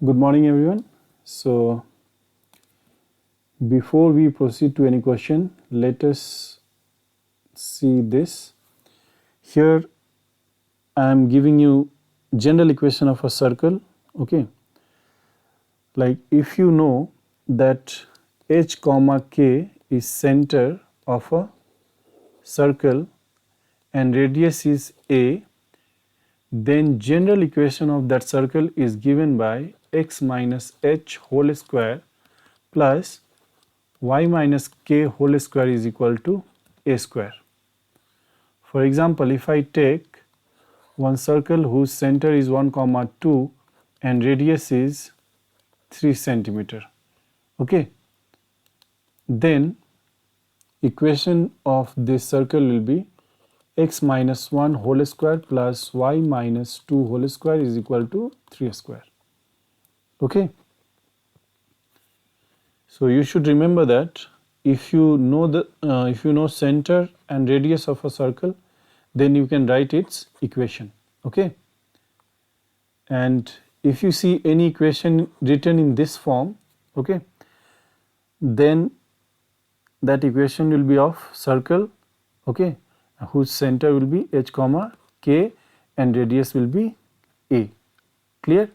Good morning, everyone. So, before we proceed to any question, let us see this. Here, I am giving you general equation of a circle. Okay, like if you know that h comma k is center of a circle and radius is a, then general equation of that circle is given by x minus h whole square plus y minus k whole square is equal to a square. For example, if I take one circle whose center is 1 comma 2 and radius is 3 centimeter, okay, then equation of this circle will be x minus 1 whole square plus y minus 2 whole square is equal to 3 square. Okay, so you should remember that if you know center and radius of a circle, then you can write its equation. Okay, and if you see any equation written in this form, okay, then that equation will be of circle, okay, whose center will be h comma k and radius will be a. Clear?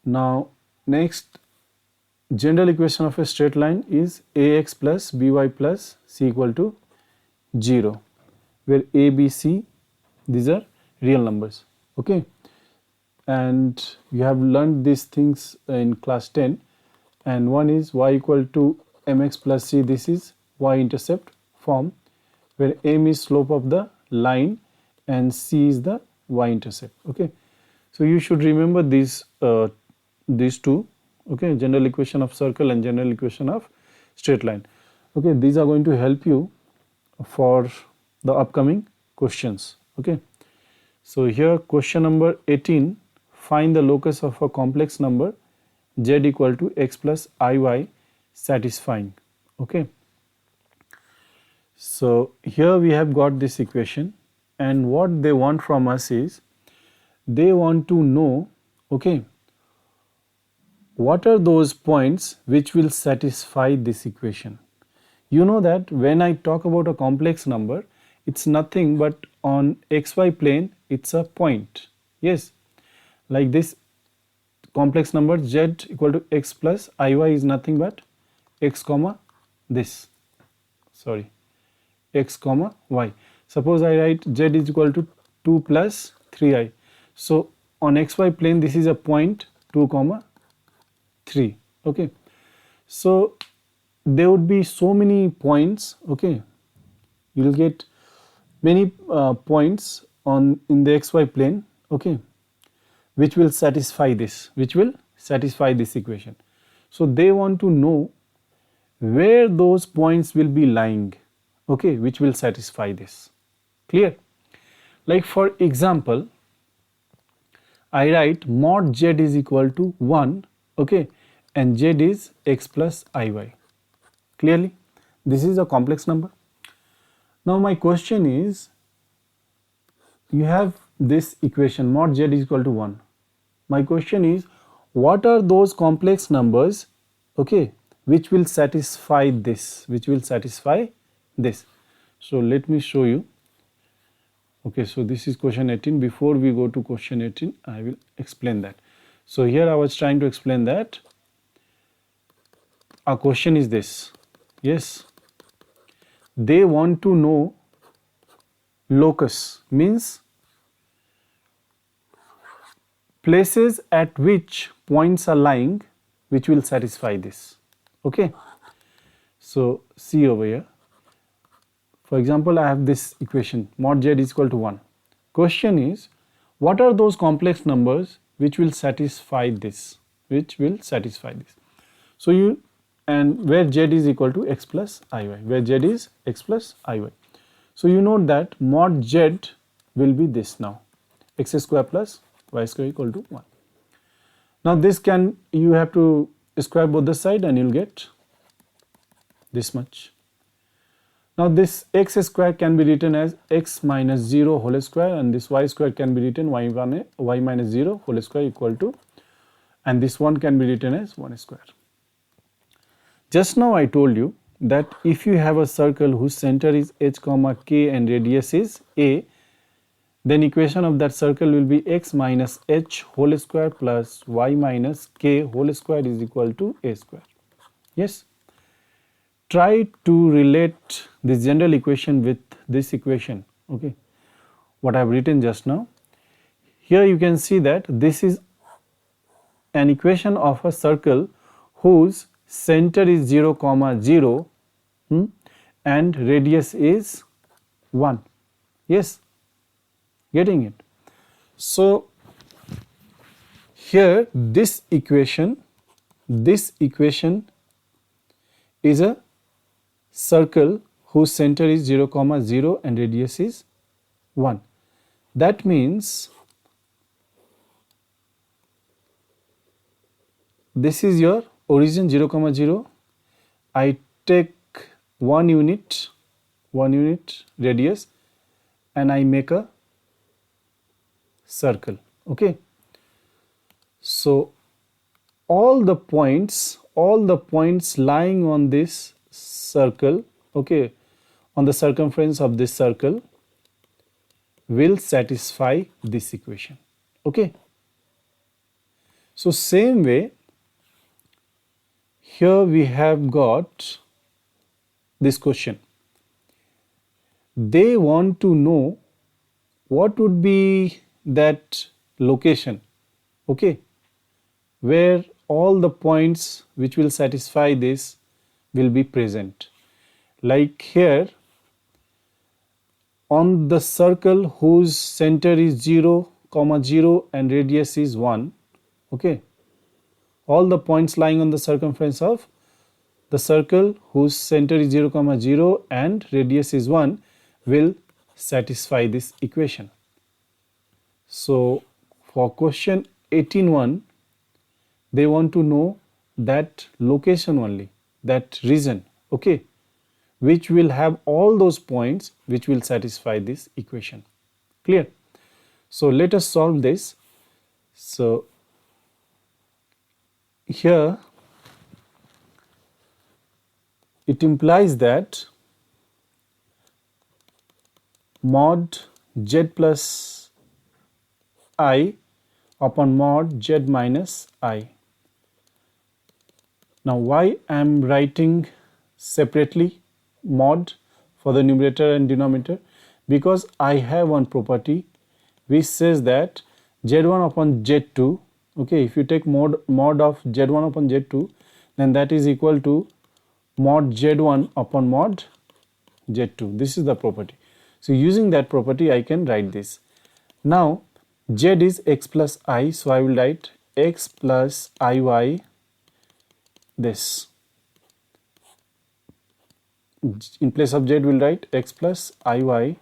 Now next, general equation of a straight line is ax plus by plus c equal to 0, where a, b, c, these are real numbers. Okay, and you have learned these things in class 10, and one is y equal to mx plus c. This is y intercept form, where m is slope of the line and c is the y intercept. Okay, so you should remember these two. Okay, general equation of circle and general equation of straight line. Okay, these are going to help you for the upcoming questions. Okay, so here question number 18, find the locus of a complex number z equal to x plus iy satisfying. Okay, so here we have got this equation, and what they want from us is they want to know, okay, what are those points which will satisfy this equation. You know that when I talk about a complex number, it's nothing but on xy plane it's a point. Yes, like this complex number z equal to x plus iy is nothing but x comma this, sorry, x comma y. Suppose I write z is equal to 2 plus 3i. So on xy plane this is a point 2 comma 3. Okay, so there would be so many points. Okay, you will get many points in the xy plane, okay, which will satisfy this equation. So they want to know where those points will be lying, okay, which will satisfy this. Clear? Like for example, I write mod z is equal to 1, okay, and z is x plus iy. Clearly, this is a complex number. Now my question is, you have this equation mod z is equal to 1. My question is, what are those complex numbers, okay, which will satisfy this, So let me show you. Okay, so this is question 18. Before we go to question 18, I will explain that. So here I was trying to explain that our question is this. Yes, they want to know locus, means places at which points are lying which will satisfy this. Okay, so see over here. For example, I have this equation mod z is equal to 1. Question is, what are those complex numbers which will satisfy this, So you, and where z is equal to x plus iy, So you know that mod z will be this now, x square plus y square equal to 1. Now this you have to square both the side and you'll get this much. Now this x square can be written as x minus 0 whole square, and this y square can be written y minus 0 whole square equal to, and this one can be written as 1 square. Just now I told you that if you have a circle whose center is h comma k and radius is a, then equation of that circle will be x minus h whole square plus y minus k whole square is equal to a square. Yes. Try to relate this general equation with this equation, okay, what I have written just now. Here you can see that this is an equation of a circle whose center is 0 comma 0 and radius is 1. Yes, getting it. So here this equation is a circle whose center is 0 comma 0 and radius is 1. That means this is your origin 0 comma 0. I take 1 unit radius and I make a circle, okay. So all the points lying on this circle, okay, on the circumference of this circle will satisfy this equation, okay. So same way, here we have got this question. They want to know what would be that location, okay, where all the points which will satisfy this will be present. Like here, on the circle whose center is 0 comma 0 and radius is 1, okay, all the points lying on the circumference of the circle whose center is 0 comma 0 and radius is 1 will satisfy this equation. So for question 18.1, they want to know that location only, that region, okay, which will have all those points which will satisfy this equation. Clear? So let us solve this. So here it implies that mod z plus I upon mod z minus I. Now why I am writing separately mod for the numerator and denominator? Because I have one property which says that z1 upon z2, okay, if you take mod of z1 upon z2, then that is equal to mod z1 upon mod z2. This is the property. So using that property I can write this. Now z is x plus I, so I will write x plus iy this. In place of z we will write x plus iy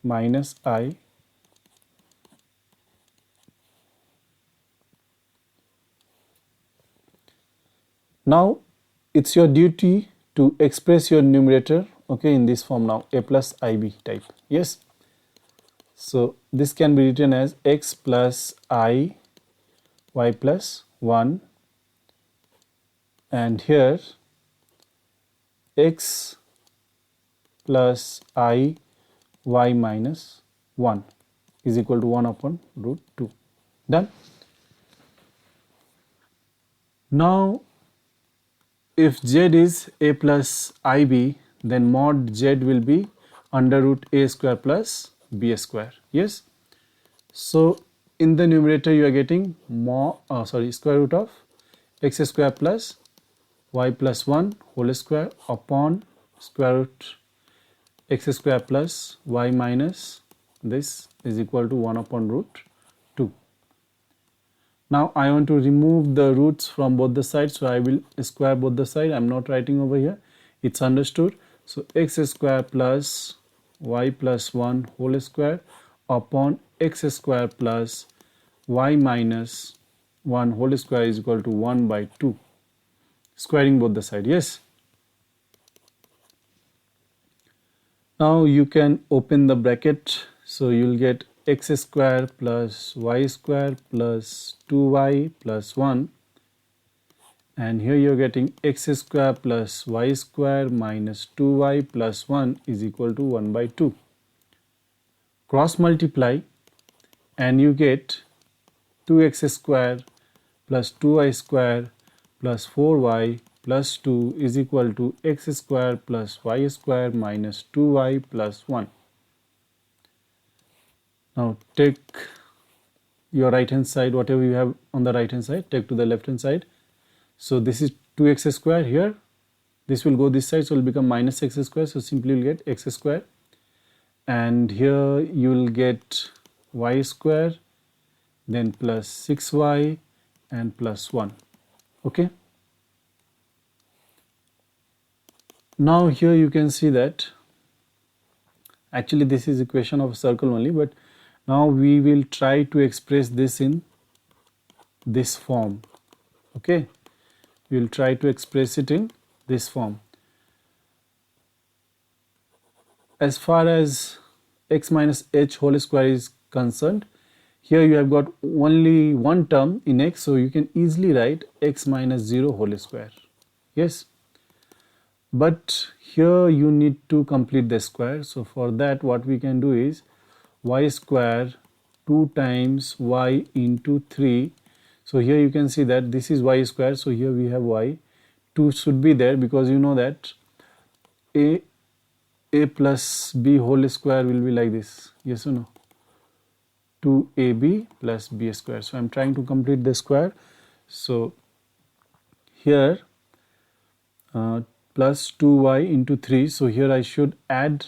minus I. Now it's your duty to express your numerator, okay, in this form now, a plus ib type. Yes. So this can be written as x plus I y plus 1, and here x plus I y minus 1 is equal to 1 upon root 2. Done. Now if z is a plus ib, then mod z will be under root a square plus b square. Yes. So in the numerator you are getting square root of x square plus y plus 1 whole square upon square root x square plus y minus this is equal to 1 upon root 2. Now I want to remove the roots from both the sides, so I will square both the sides. I am not writing over here, it's understood. So x square plus y plus 1 whole square upon x square plus y minus 1 whole square is equal to 1 by 2. Squaring both the sides. Yes. Now you can open the bracket, so you'll get x square plus y square plus 2y plus 1, and here you're getting x square plus y square minus 2y plus 1 is equal to 1 by 2. Cross multiply and you get 2x square plus 2y square plus 4y plus 2 is equal to x square plus y square minus 2y plus 1. Now take your right hand side, whatever you have on the right hand side, take to the left hand side. So this is 2x square here, this will go this side, so it will become minus x square, so simply you'll get x square, and here you will get y square, then plus 6y and plus 1. Okay, now here you can see that actually this is equation of a circle only, but now we will try to express this in this form. Okay, we will try to express it in this form. As far as x minus h whole square is concerned, here you have got only one term in x, so you can easily write x minus 0 whole square. Yes, but here you need to complete the square, so for that what we can do is y square 2 times y into 3. So here you can see that this is y square, so here we have y, 2 should be there because you know that a plus b whole square will be like this, yes or no, 2ab plus b square. So I'm trying to complete the square, so here plus 2y into 3, so here I should add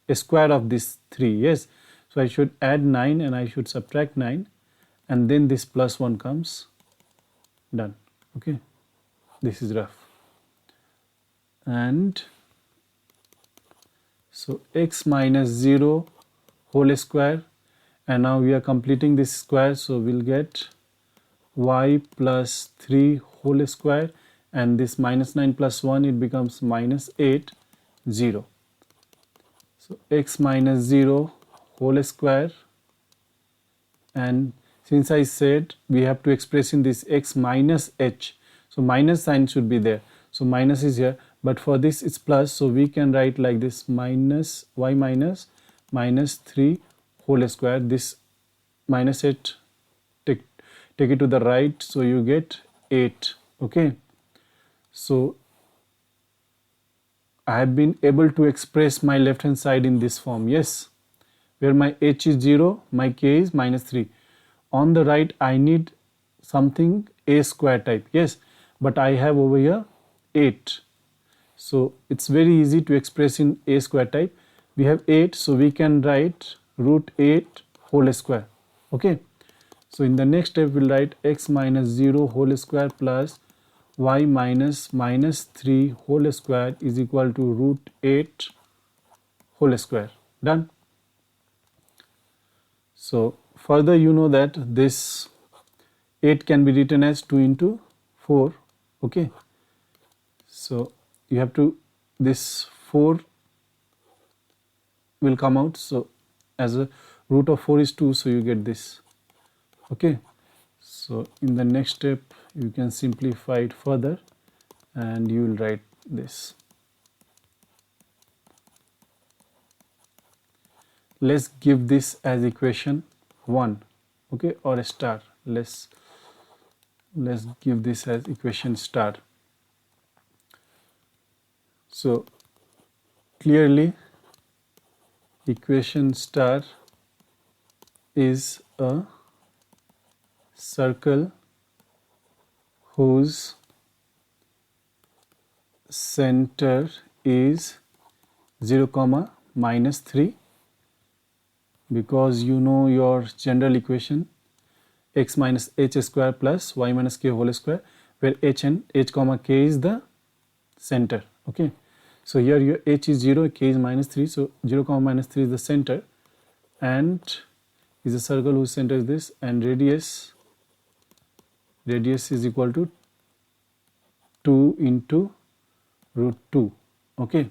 a square of this 3, yes, so I should add 9 and I should subtract 9, and then this plus 1 comes, done. Okay, this is rough. And so x minus 0 whole square, and now we are completing this square, so we'll get y plus 3 whole square, and this minus 9 plus 1, it becomes minus 8, 0. So x minus 0 whole square, and since I said we have to express in this x minus h, so minus sign should be there, so minus is here, but for this it's plus, so we can write like this, minus y minus minus 3 whole square, this minus 8 take it to the right, so you get 8. Okay, so I have been able to express my left hand side in this form, yes, where my h is 0, my k is minus 3. On the right I need something a square type, yes, but I have over here 8, so it's very easy to express in a square type. We have 8, so we can write root 8 whole square. Okay, so in the next step we'll write x minus 0 whole square plus y minus minus 3 whole square is equal to root 8 whole square. Done. So further you know that this 8 can be written as 2 into 4. Okay, so you have to, this 4 will come out, so as a root of 4 is 2, so you get this. Okay, so in the next step you can simplify it further and you will write this. Let's give this as equation 1, okay, or a star. Let's give this as equation star. So clearly equation star is a circle whose center is 0 comma minus 3, because you know your general equation x minus h square plus y minus k whole square, where h and h comma k is the center. Okay, so here your h is 0, k is minus 3, so 0 comma minus 3 is the center, and is a circle whose center is this, and radius is equal to 2 into root 2. Okay,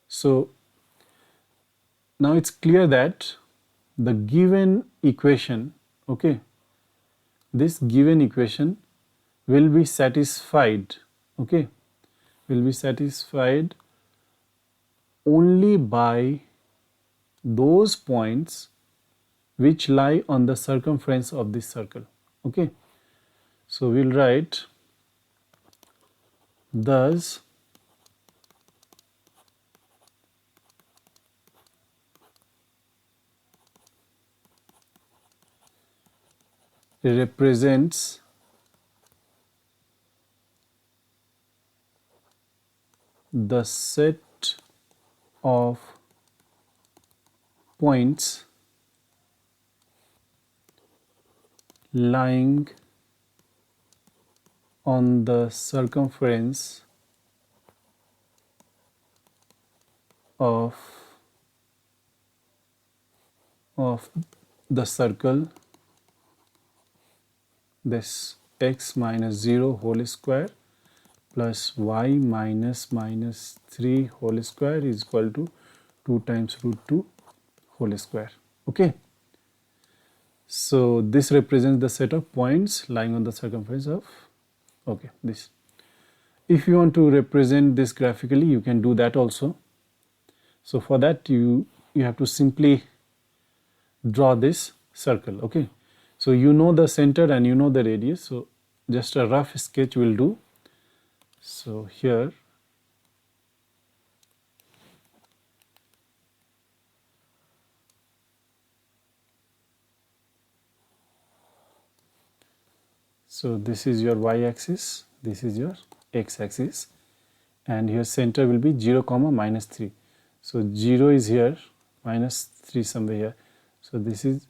So now it's clear that the given equation, okay, this given equation will be satisfied, okay, will be satisfied only by those points which lie on the circumference of this circle, okay. So we'll write, thus represents the set of points lying on the circumference of the circle, this x minus 0 whole square plus y minus 3 whole square is equal to 2 times root 2 whole square, okay. So this represents the set of points lying on the circumference of, okay, this. If you want to represent this graphically, you can do that also. So for that you have to simply draw this circle, okay. So you know the center and you know the radius, so just a rough sketch will do. So here so this is your y-axis, this is your x-axis, and here center will be 0 comma minus 3. So 0 is here, minus 3 somewhere here. So this is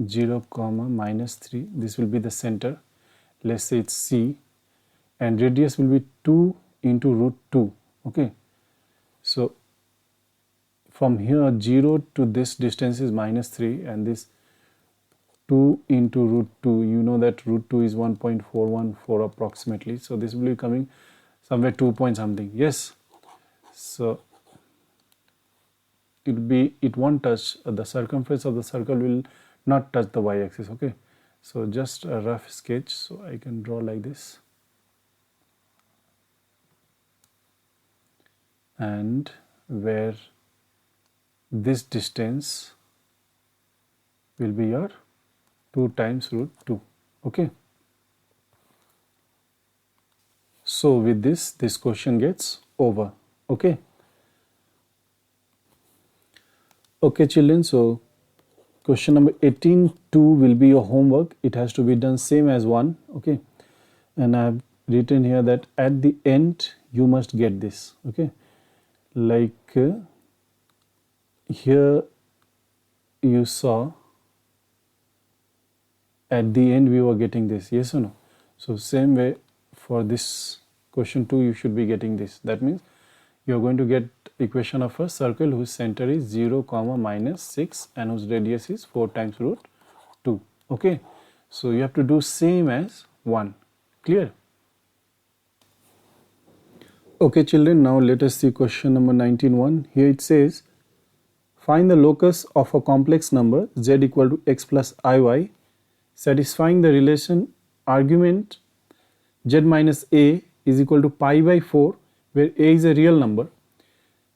0 comma minus 3, this will be the center, let's say it's C, and radius will be 2 into root 2, okay. So from here 0 to this distance is minus 3, and this 2 into root 2, you know that root 2 is 1.414 approximately, so this will be coming somewhere 2 point something, yes. So it won't touch, the circumference of the circle will not touch the y-axis, okay. So just a rough sketch, so I can draw like this, and where this distance will be your 2 times root 2, okay. So with this question gets over, okay. Okay children, so question number 18(2) will be your homework. It has to be done same as 1, okay. And I have written here that at the end you must get this, okay. Like here you saw at the end we were getting this, yes or no. So same way for this question 2 you should be getting this. That means you are going to get equation of a circle whose center is 0 comma minus 6 and whose radius is 4 times root 2, okay. So you have to do same as 1, clear. Okay children, now let us see question number 19(1). Here it says, find the locus of a complex number z equal to x plus iy satisfying the relation argument z minus a is equal to pi by 4 where a is a real number.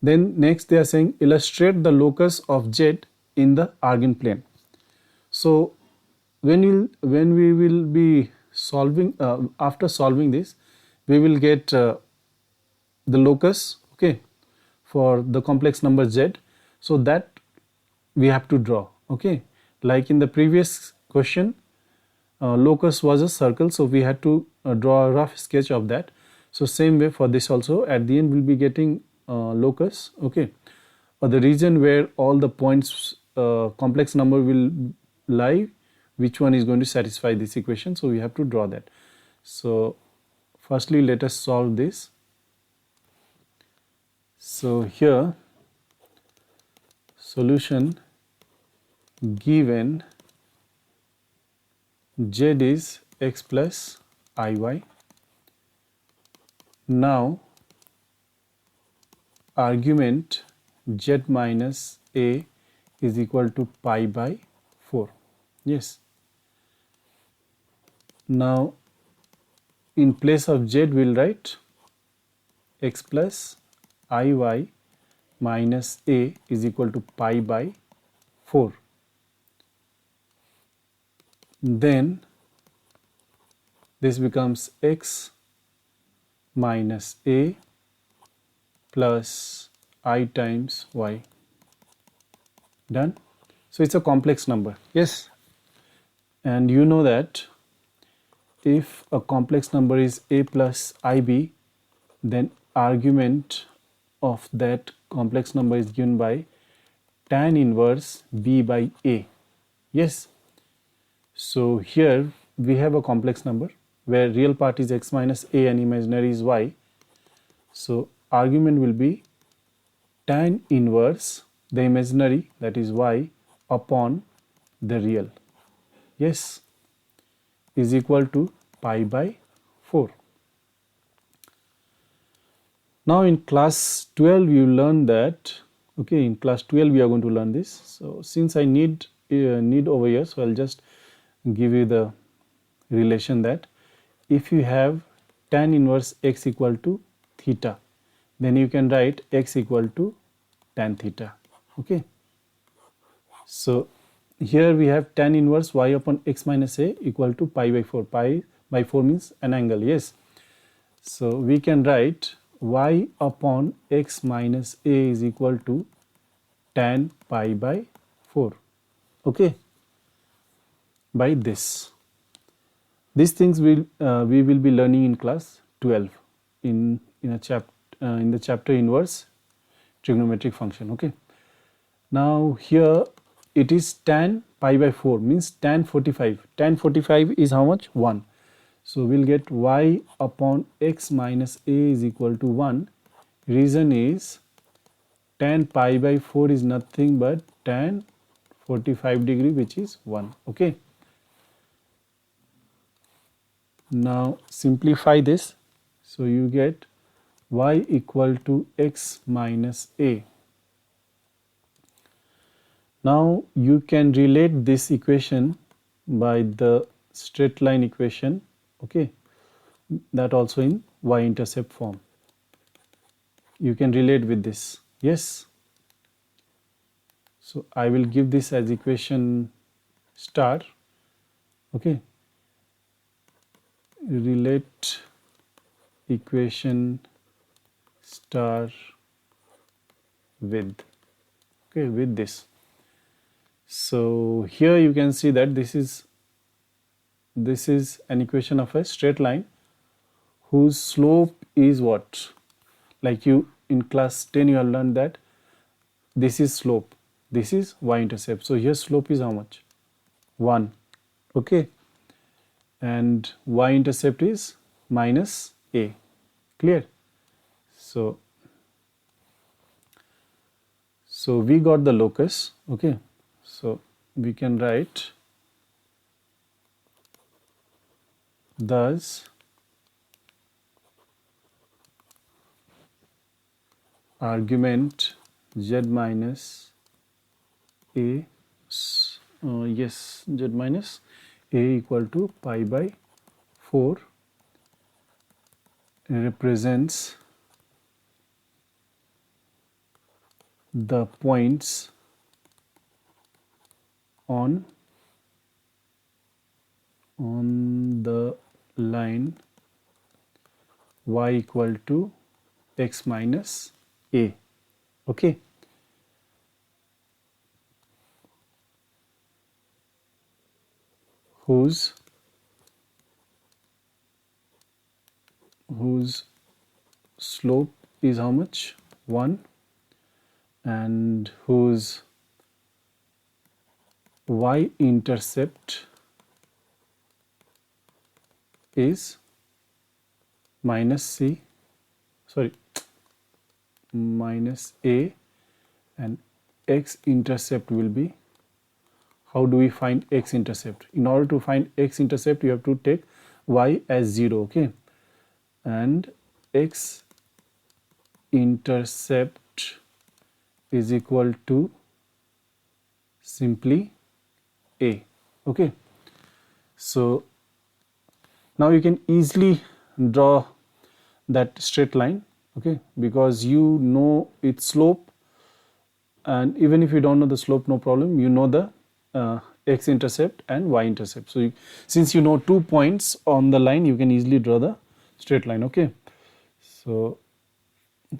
Then next they are saying illustrate the locus of z in the Argand plane. So when we will be solving, after solving this, we will get the locus, okay, for the complex number z. So that we have to draw, okay. Like in the previous question, locus was a circle, so we had to draw a rough sketch of that. So same way for this also, at the end we'll be getting locus, okay, or the region where all the points complex number will lie, which one is going to satisfy this equation. So we have to draw that. So firstly let us solve this. So here solution, given z is x plus iy. Now argument z minus a is equal to pi by 4. Yes. Now in place of z we will write x plus iy minus a is equal to pi by 4. Then this becomes x minus a plus I times y. Done? So it's a complex number. Yes. And you know that if a complex number is a plus ib, then argument of that complex number is given by tan inverse b by a. Yes. So here we have a complex number where real part is x minus a and imaginary is y. So argument will be tan inverse the imaginary, that is y, upon the real. Yes, is equal to pi by 4. Now in class 12 you learn that, okay, in class 12 we are going to learn this. So since I need over here, so I'll just give you the relation that if you have tan inverse x equal to theta, then you can write x equal to tan theta. Okay. So here we have tan inverse y upon x minus a equal to pi by 4. Pi by 4 means an angle. Yes. So we can write y upon x minus a is equal to tan pi by 4. Okay. By this. These things we will be learning in class 12 in the chapter inverse trigonometric function. Okay. Now here it is tan pi by 4 means tan 45. Tan 45 is how much? 1. So we'll get y upon x minus a is equal to 1. Reason is tan pi by 4 is nothing but tan 45 degree, which is 1. Okay. Now simplify this. So you get y equal to x minus a. Now you can relate this equation by the straight line equation, okay, that also in y-intercept form. You can relate with this. Yes. So I will give this as equation star. Okay. Relate equation star with, okay, with this. So here you can see that this is an equation of a straight line whose slope is what? Like you in class 10 you have learned that this is slope, this is y-intercept. So here slope is how much? 1. Okay. And y-intercept is minus a. Clear? So we got the locus. Okay. So we can write thus argument z minus a, yes, z minus a equal to pi by 4 represents the points on the line y equal to x minus a. Okay. Whose slope is how much? 1, and whose y-intercept is minus a, and x-intercept will be, how do we find x-intercept? In order to find x-intercept you have to take y as 0, okay, and x-intercept is equal to simply a. Okay, so now you can easily draw that straight line, okay, because you know its slope, and even if you don't know the slope, no problem, you know the x intercept and y intercept. So since you know 2 points on the line, you can easily draw the straight line. Okay, so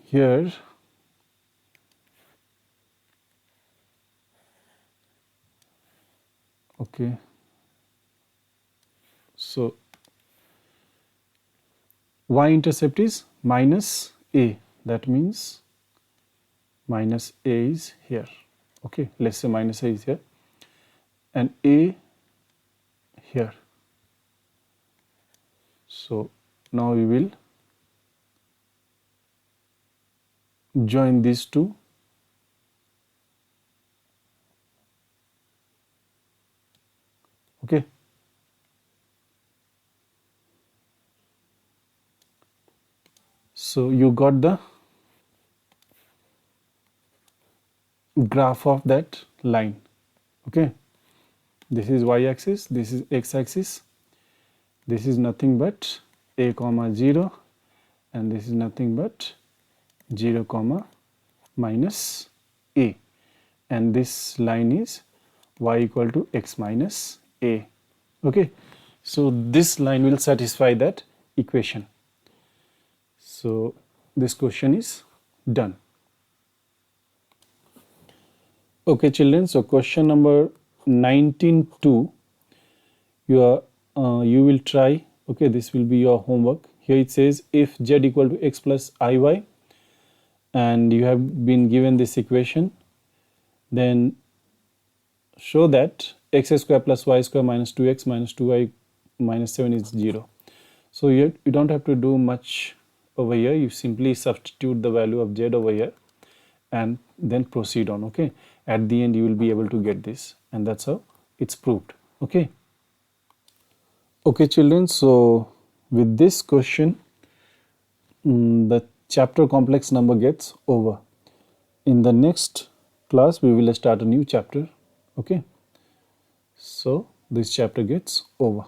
here okay, so y intercept is minus a, that means minus a is here. Okay, let's say minus a is here and a here. So now we will join these two. Okay, so you got the graph of that line. Okay, this is y axis, this is x axis, this is nothing but a comma 0, and this is nothing but 0 comma minus a, and this line is y equal to x minus a. Okay, so this line will satisfy that equation. So this question is done. Okay children, so question number 19.2, you will try. Okay, this will be your homework. Here it says if z equal to x plus iy, and you have been given this equation, then show that x square plus y square minus 2x minus 2y minus 7 is 0. So you don't have to do much over here. You simply substitute the value of z over here and then proceed on. Okay, at the end you will be able to get this, and that's how it's proved. Okay, okay children, so with this question the chapter complex number gets over. In the next class we will start a new chapter. Okay, so this chapter gets over.